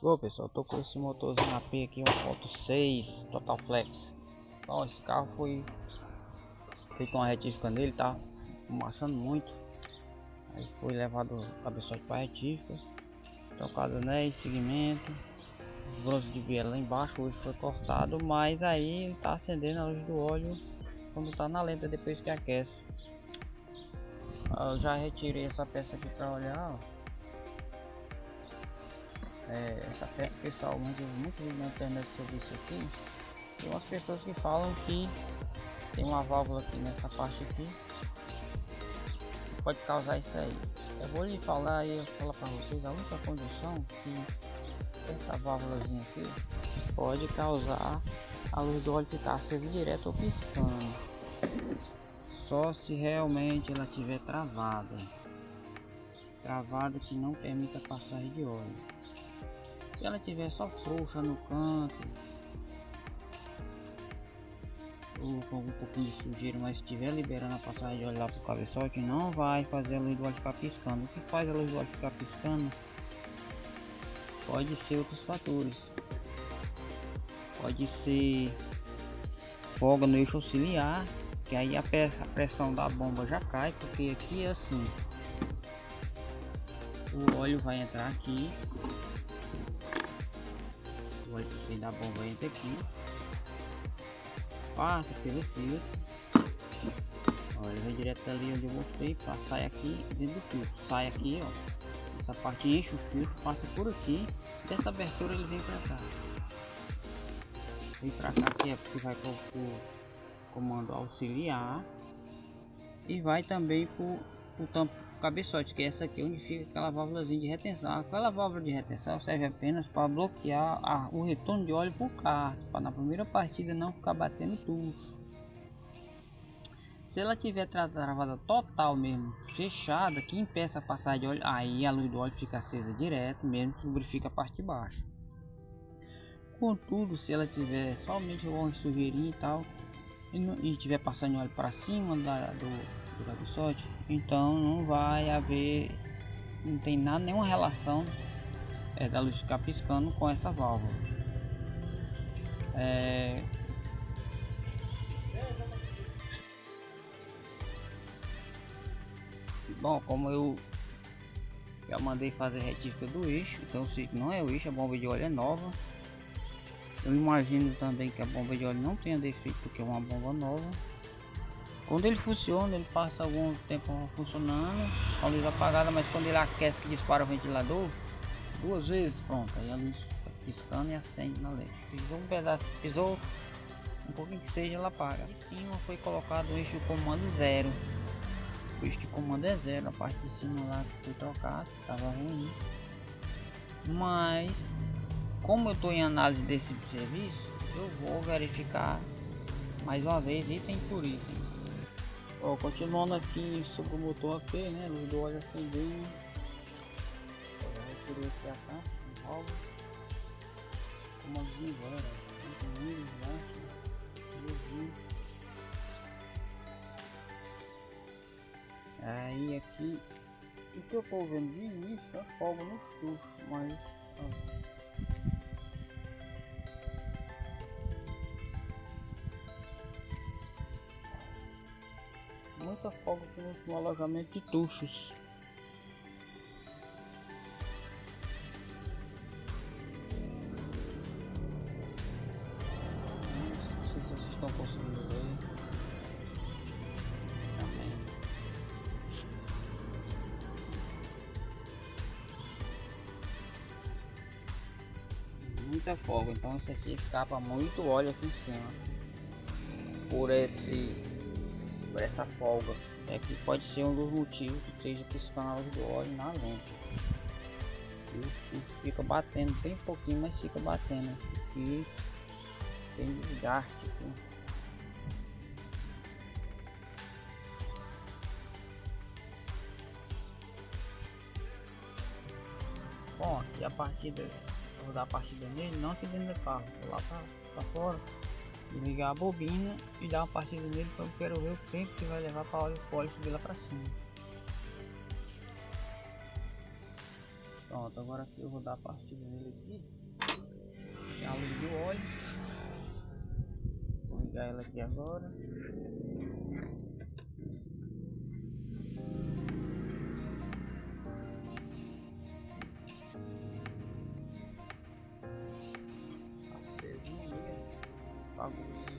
Ô pessoal, tô com esse motorzinho AP aqui 1.6 Total Flex. Então esse carro foi feito uma retífica nele, tá fumaçando muito. Aí foi levado o cabeçote para retífica, trocado anéis, segmento, os bronzes de biela lá embaixo hoje foi cortado, mas aí ele tá acendendo a luz do óleo quando tá na lenta depois que aquece. Eu já retirei essa peça aqui para olhar, ó. Essa peça, pessoal, muito vídeo na internet sobre isso aqui. Tem umas pessoas que falam que tem uma válvula aqui nessa parte aqui que pode causar isso aí. Eu vou lhe falar e falar para vocês a única condição que essa válvulazinha aqui pode causar a luz do óleo ficar acesa direto ou piscando, só se realmente ela tiver travada que não permita a passagem de óleo. Se ela tiver só frouxa no canto ou com um pouquinho de sujeira, mas estiver liberando a passagem de óleo lá pro cabeçote, não vai fazer a luz do óleo ficar piscando. O que faz a luz do óleo ficar piscando pode ser outros fatores. Pode ser folga no eixo auxiliar, que aí a pressão da bomba já cai, porque aqui é assim, o óleo vai entrar aqui, o óleo da bomba entra aqui, passa pelo filtro, olha, vai direto ali onde eu mostrei, sai aqui dentro do filtro, sai aqui, ó, essa parte enche o filtro, passa por aqui, dessa abertura ele vem para cá, aqui é porque vai para o comando auxiliar e vai também para o tampo cabeçote, que é essa aqui onde fica aquela válvulazinha de retenção. Aquela válvula de retenção serve apenas para bloquear o retorno de óleo para o carro, para na primeira partida não ficar batendo tucho. Se ela tiver travada total mesmo, fechada, que impeça a passagem de óleo, aí a luz do óleo fica acesa direto, mesmo que lubrifica a parte de baixo. Contudo, se ela tiver somente uma sujeirinha e tal, e tiver passando óleo para cima do cabeçote, então não vai haver, não tem nada, nenhuma relação da luz ficar piscando com essa válvula. Bom, como eu já mandei fazer retífica do eixo, então eu sei que não é o eixo, a bomba de óleo é nova. Eu imagino também que a bomba de óleo não tenha defeito, porque é uma bomba nova. Quando ele funciona, ele passa algum tempo funcionando, a luz apagada, mas quando ele aquece, que dispara o ventilador 2 vezes, pronto, aí a luz fica piscando e acende na LED. Pisou um pedaço, pisou um pouquinho que seja, ela apaga. Em cima foi colocado o eixo de comando zero. O eixo de comando é zero, a parte de cima lá foi trocado, estava ruim. Mas como eu estou em análise desse serviço, eu vou verificar mais uma vez item por item. Ó, continuando aqui sobre o motor AP, né, luz do óleo acendendo. Eu retirei aqui a tampa, válvulas, comandinho agora, aí aqui, o que eu estou vendo de início é folga nos tuchos, mas ó, muita folga no alojamento de tuchos. Não sei se vocês estão conseguindo ver. Também. Muita folga, então isso aqui escapa muito óleo aqui em cima. Por essa folga que pode ser um dos motivos que esteja piscando a luz do óleo na lente. E o fica batendo bem pouquinho, mas fica batendo aqui, tem desgaste aqui. Bom, aqui a partida, vou dar a partida nele, não aqui dentro do carro, vou lá para fora, desligar a bobina e dar uma partida nele, porque eu quero ver o tempo que vai levar para o óleo subir lá para cima. Pronto, agora aqui eu vou dar a partida nele aqui. Tem a luz do óleo. Vou ligar ela aqui agora. Acesinha, bagunça.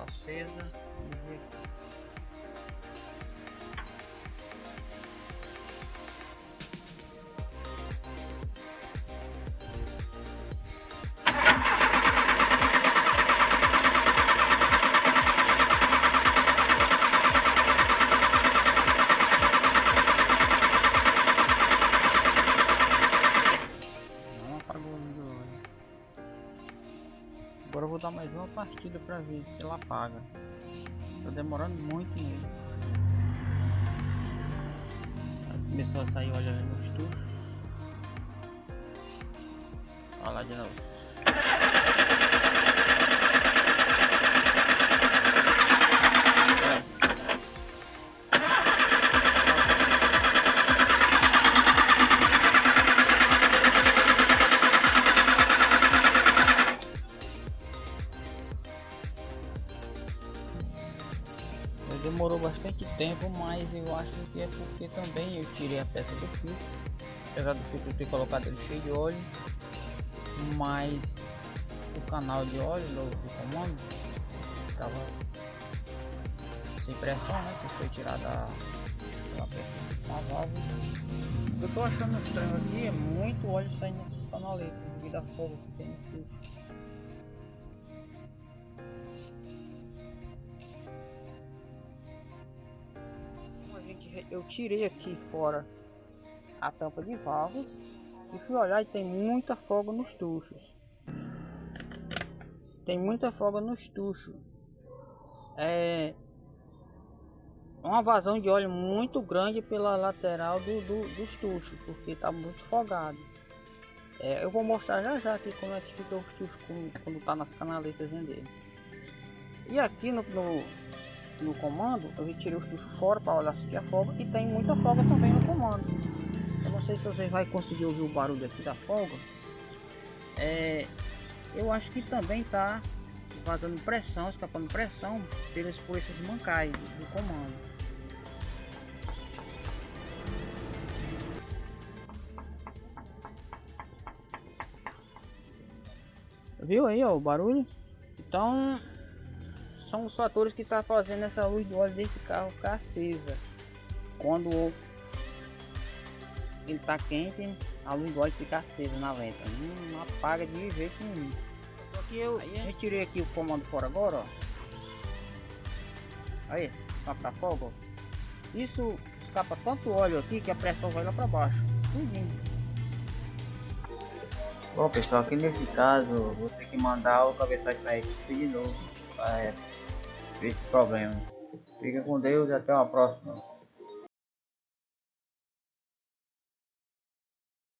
Acesa, vamos ver aqui. Não apagou o óleo. Agora eu vou dar mais uma partida para ver se ela apaga. Tá demorando muito mesmo. Começou a sair óleo ali nos tuchos. Olha lá de novo. Demorou bastante tempo, mas eu acho que é porque também eu tirei a peça do filtro, apesar do filtro ter colocado ele cheio de óleo, mas o canal de óleo do comando estava sem pressão, né, que foi tirada a peça da válvula. O que eu tô achando estranho aqui é muito óleo saindo nessas canaletas devido à folga que tem nos tuchos. Eu tirei aqui fora a tampa de válvulas e fui olhar e tem muita folga nos tuchos. Tem muita folga nos tuchos. É uma vazão de óleo muito grande pela lateral dos tuchos, porque está muito folgado. Eu vou mostrar já aqui como é que fica os tuchos quando está nas canaletas dele. E aqui no comando eu retirei os tuchos fora para olhar se tinha folga, e tem muita folga também no comando. Eu não sei se vocês vão conseguir ouvir o barulho aqui da folga. Eu acho que também tá vazando pressão, escapando pressão por esses mancais do comando. Viu aí, ó, o barulho? Então são os fatores que tá fazendo essa luz do óleo desse carro ficar acesa. Quando ele tá quente, a luz do óleo fica acesa na lenta, não apaga de jeito nenhum. Aqui eu retirei aqui o comando fora agora, ó. Aí, tá pra folga, ó. Isso escapa tanto óleo aqui que a pressão vai lá para baixo, tudinho. Bom pessoal, aqui nesse caso vou ter que mandar o cabeçalho para a equipe de novo para esse problema. Fica com Deus e até uma próxima.